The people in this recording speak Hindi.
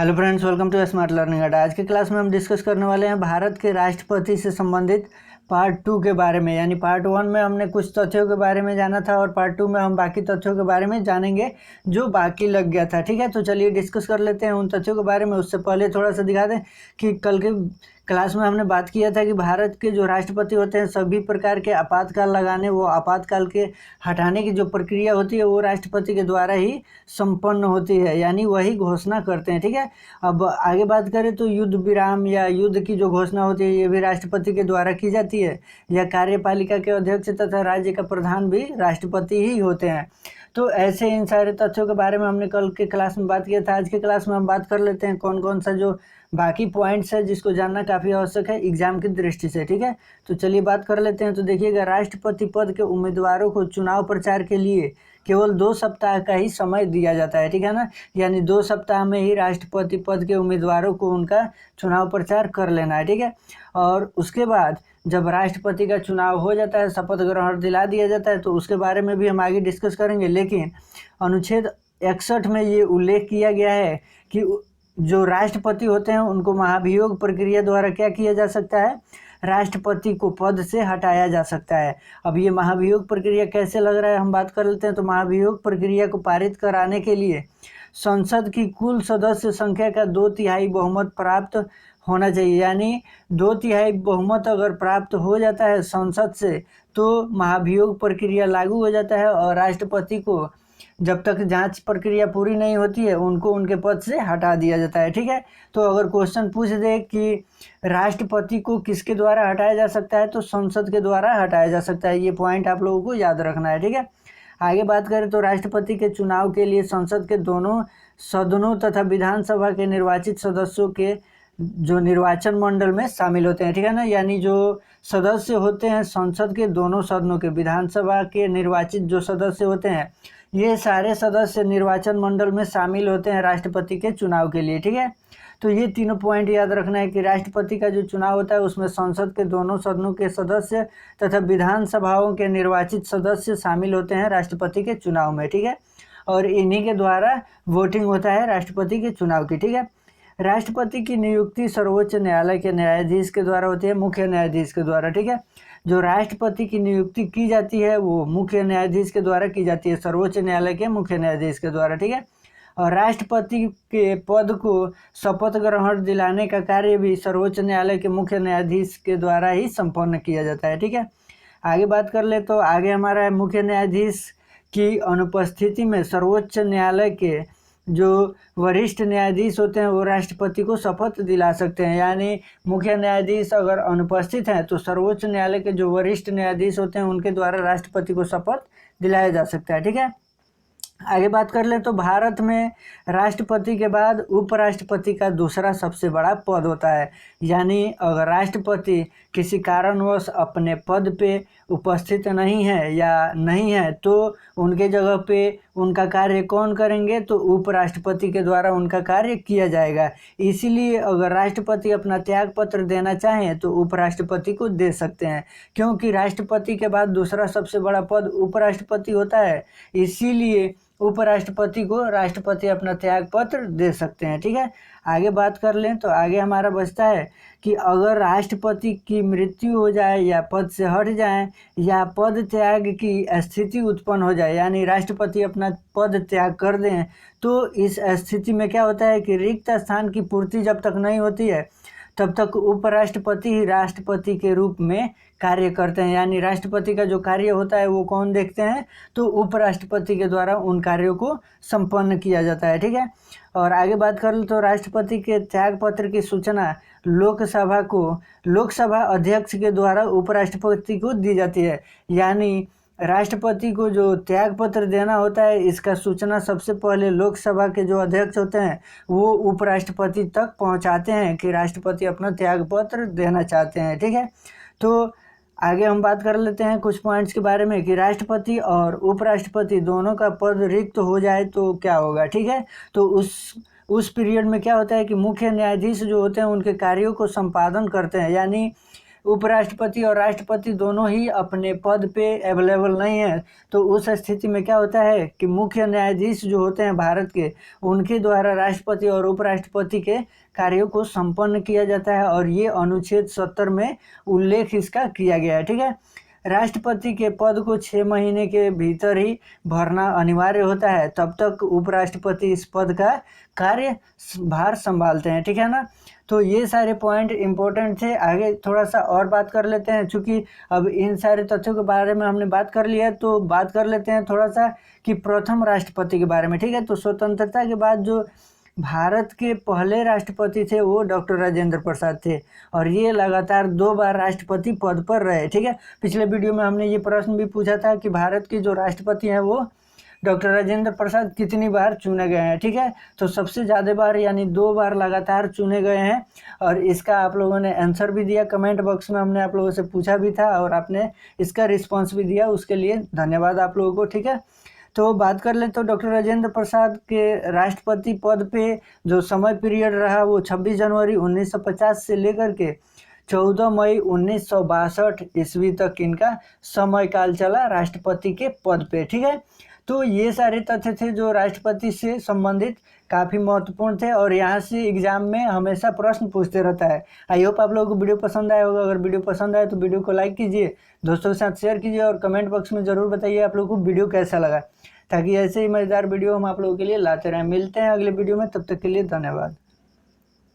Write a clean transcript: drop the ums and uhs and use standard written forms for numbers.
Hello friends, welcome to smart learning Adda. आज के क्लास में हम डिस्कस करने वाले हैं भारत के राष्ट्रपति से संबंधित पार्ट 2 के बारे में। यानी पार्ट 1 में हमने कुछ तथ्यों के बारे में जाना था और पार्ट 2 में हम बाकी तथ्यों के बारे में जानेंगे जो बाकी लग गया था। ठीक है, तो चलिए डिस्कस कर लेते हैं उन तथ्यों के बारे में। उससे पहले थोड़ा सा दिखा दें कि कल के क्लास में हमने बात किया था कि भारत के जो राष्ट्रपति होते हैं सभी प्रकार के आपातकाल लगाने, वो आपातकाल के हटाने की जो प्रक्रिया होती है वो राष्ट्रपति के द्वारा ही संपन्न होती है, यानी वही घोषणा करते हैं। ठीक है, अब आगे बात करें तो युद्ध विराम या युद्ध की जो घोषणा होती है ये भी राष्ट्रपति के द्वारा की जाती है। या कार्यपालिका के अध्यक्ष तथा राज्य का प्रधान भी राष्ट्रपति ही होते हैं। तो ऐसे इन सारे तथ्यों के बारे में हमने कल के क्लास में बात किया था। आज के क्लास में हम बात कर लेते हैं कौन कौन सा जो बाकी पॉइंट्स है जिसको जानना काफ़ी आवश्यक है एग्जाम की दृष्टि से। ठीक है, तो चलिए बात कर लेते हैं। तो देखिएगा, राष्ट्रपति पद के उम्मीदवारों को चुनाव प्रचार के लिए केवल 2 सप्ताह का ही समय दिया जाता है। ठीक है ना, यानी 2 सप्ताह में ही राष्ट्रपति पद के उम्मीदवारों को उनका चुनाव प्रचार कर लेना है। ठीक है, और उसके बाद जब राष्ट्रपति का चुनाव हो जाता है, शपथ ग्रहण दिला दिया जाता है, तो उसके बारे में भी हम आगे डिस्कस करेंगे। लेकिन अनुच्छेद 61 में ये उल्लेख किया गया है कि जो राष्ट्रपति होते हैं उनको महाभियोग प्रक्रिया द्वारा क्या किया जा सकता है, राष्ट्रपति को पद से हटाया जा सकता है। अब ये महाभियोग प्रक्रिया कैसे लग रहा है हम बात कर लेते हैं। तो महाभियोग प्रक्रिया को पारित कराने के लिए संसद की कुल सदस्य संख्या का 2/3 बहुमत प्राप्त होना चाहिए। यानी 2/3 बहुमत अगर प्राप्त हो जाता है संसद से तो महाभियोग प्रक्रिया लागू हो जाता है और राष्ट्रपति को जब तक जांच प्रक्रिया पूरी नहीं होती है उनको उनके पद से हटा दिया जाता है। ठीक है, तो अगर क्वेश्चन पूछ दे कि राष्ट्रपति को किसके द्वारा हटाया जा सकता है तो संसद के द्वारा हटाया जा सकता है। ये पॉइंट आप लोगों को याद रखना है। ठीक है, आगे बात करें तो राष्ट्रपति के चुनाव के लिए संसद के दोनों सदनों तथा विधानसभा के निर्वाचित सदस्यों के जो निर्वाचन मंडल में शामिल होते हैं। ठीक है ना, यानी जो सदस्य होते हैं संसद के दोनों सदनों के, विधानसभा के निर्वाचित जो सदस्य होते हैं ये सारे सदस्य निर्वाचन मंडल में शामिल होते हैं राष्ट्रपति के चुनाव के लिए। ठीक है, तो ये तीनों पॉइंट याद रखना है कि राष्ट्रपति का जो चुनाव होता है उसमें संसद के दोनों सदनों के सदस्य तथा विधानसभाओं के निर्वाचित सदस्य शामिल होते हैं राष्ट्रपति के चुनाव में। ठीक है, और इन्हीं के द्वारा वोटिंग होता है राष्ट्रपति के चुनाव की। ठीक है, राष्ट्रपति की नियुक्ति सर्वोच्च न्यायालय के न्यायाधीश के द्वारा होती है, मुख्य न्यायाधीश के द्वारा। ठीक है, जो राष्ट्रपति की नियुक्ति की जाती है वो मुख्य न्यायाधीश के द्वारा की जाती है, सर्वोच्च न्यायालय के मुख्य न्यायाधीश के द्वारा। ठीक है, और राष्ट्रपति के पद को शपथ ग्रहण दिलाने का कार्य भी सर्वोच्च न्यायालय के मुख्य न्यायाधीश के द्वारा ही संपन्न किया जाता है। ठीक है, आगे बात कर ले तो आगे हमारा है मुख्य न्यायाधीश की अनुपस्थिति में सर्वोच्च न्यायालय के जो वरिष्ठ न्यायाधीश होते हैं वो राष्ट्रपति को शपथ दिला सकते हैं। यानी मुख्य न्यायाधीश अगर अनुपस्थित हैं तो सर्वोच्च न्यायालय के जो वरिष्ठ न्यायाधीश होते हैं उनके द्वारा राष्ट्रपति को शपथ दिलाया जा सकता है। ठीक है, आगे बात कर लें तो भारत में राष्ट्रपति के बाद उपराष्ट्रपति का दूसरा सबसे बड़ा पद होता है। यानी अगर राष्ट्रपति किसी कारणवश अपने पद पे उपस्थित नहीं है तो उनके जगह पे उनका कार्य कौन करेंगे, तो उपराष्ट्रपति के द्वारा उनका कार्य किया जाएगा। इसीलिए अगर राष्ट्रपति अपना त्याग पत्र देना चाहें तो उपराष्ट्रपति को दे सकते हैं, क्योंकि राष्ट्रपति के बाद दूसरा सबसे बड़ा पद उपराष्ट्रपति होता है। इसीलिए उपराष्ट्रपति को राष्ट्रपति अपना त्याग पत्र दे सकते हैं। ठीक है, आगे बात कर लें तो आगे हमारा बचता है कि अगर राष्ट्रपति की मृत्यु हो जाए या पद से हट जाए या पद त्याग की स्थिति उत्पन्न हो जाए, यानी राष्ट्रपति अपना पद त्याग कर दें, तो इस स्थिति में क्या होता है कि रिक्त स्थान की पूर्ति जब तक नहीं होती है तब तक उपराष्ट्रपति ही राष्ट्रपति के रूप में कार्य करते हैं। यानी राष्ट्रपति का जो कार्य होता है वो कौन देखते हैं, तो उपराष्ट्रपति के द्वारा उन कार्यों को संपन्न किया जाता है। ठीक है, और आगे बात कर लो तो राष्ट्रपति के त्याग पत्र की सूचना लोकसभा अध्यक्ष के द्वारा उपराष्ट्रपति को दी जाती है। यानी राष्ट्रपति को जो त्याग पत्र देना होता है इसका सूचना सबसे पहले लोकसभा के जो अध्यक्ष होते हैं वो उपराष्ट्रपति तक पहुंचाते हैं कि राष्ट्रपति अपना त्याग पत्र देना चाहते हैं। ठीक है, तो आगे हम बात कर लेते हैं कुछ पॉइंट्स के बारे में कि राष्ट्रपति और उपराष्ट्रपति दोनों का पद रिक्त हो जाए तो क्या होगा। ठीक है, तो उस पीरियड में क्या होता है कि मुख्य न्यायाधीश जो होते हैं उनके कार्यों को संपादन करते हैं। यानी उपराष्ट्रपति और राष्ट्रपति दोनों ही अपने पद पे अवेलेबल नहीं है, तो उस स्थिति में क्या होता है कि मुख्य न्यायाधीश जो होते हैं भारत के, उनके द्वारा राष्ट्रपति और उपराष्ट्रपति के कार्यों को संपन्न किया जाता है, और ये अनुच्छेद 70 में उल्लेख इसका किया गया है। ठीक है, राष्ट्रपति के पद को 6 महीने के भीतर ही भरना अनिवार्य होता है, तब तक उपराष्ट्रपति इस पद का कार्यभार संभालते हैं। ठीक है ना, तो ये सारे पॉइंट इम्पोर्टेंट थे। आगे थोड़ा सा और बात कर लेते हैं, चूँकि अब इन सारे तथ्यों के बारे में हमने बात कर लिया, तो बात कर लेते हैं थोड़ा सा कि प्रथम राष्ट्रपति के बारे में। ठीक है, तो स्वतंत्रता के बाद जो भारत के पहले राष्ट्रपति थे वो डॉक्टर राजेंद्र प्रसाद थे, और ये लगातार 2 बार राष्ट्रपति पद पर रहे। ठीक है, पिछले वीडियो में हमने ये प्रश्न भी पूछा था कि भारत के जो राष्ट्रपति हैं वो डॉक्टर राजेंद्र प्रसाद कितनी बार चुने गए हैं। ठीक है, तो सबसे ज़्यादा बार यानी 2 बार लगातार चुने गए हैं, और इसका आप लोगों ने आंसर भी दिया, कमेंट बॉक्स में हमने आप लोगों से पूछा भी था और आपने इसका रिस्पॉन्स भी दिया, उसके लिए धन्यवाद आप लोगों को। ठीक है, तो बात कर ले तो डॉक्टर राजेंद्र प्रसाद के राष्ट्रपति पद पे जो समय पीरियड रहा वो 26 जनवरी 1950 से लेकर के 14 मई 1962 ईस्वी तक इनका समय काल चला राष्ट्रपति के पद पे। ठीक है, तो ये सारे तथ्य थे जो राष्ट्रपति से संबंधित काफ़ी महत्वपूर्ण थे, और यहाँ से एग्जाम में हमेशा प्रश्न पूछते रहता है। आई होप आप लोगों को वीडियो पसंद आया होगा। अगर वीडियो पसंद आए तो वीडियो को लाइक कीजिए, दोस्तों के साथ शेयर कीजिए, और कमेंट बॉक्स में ज़रूर बताइए आप लोगों को वीडियो कैसा लगा, ताकि ऐसे ही मज़ेदार वीडियो हम आप लोगों के लिए लाते रहें। मिलते हैं अगले वीडियो में, तब तक के लिए धन्यवाद।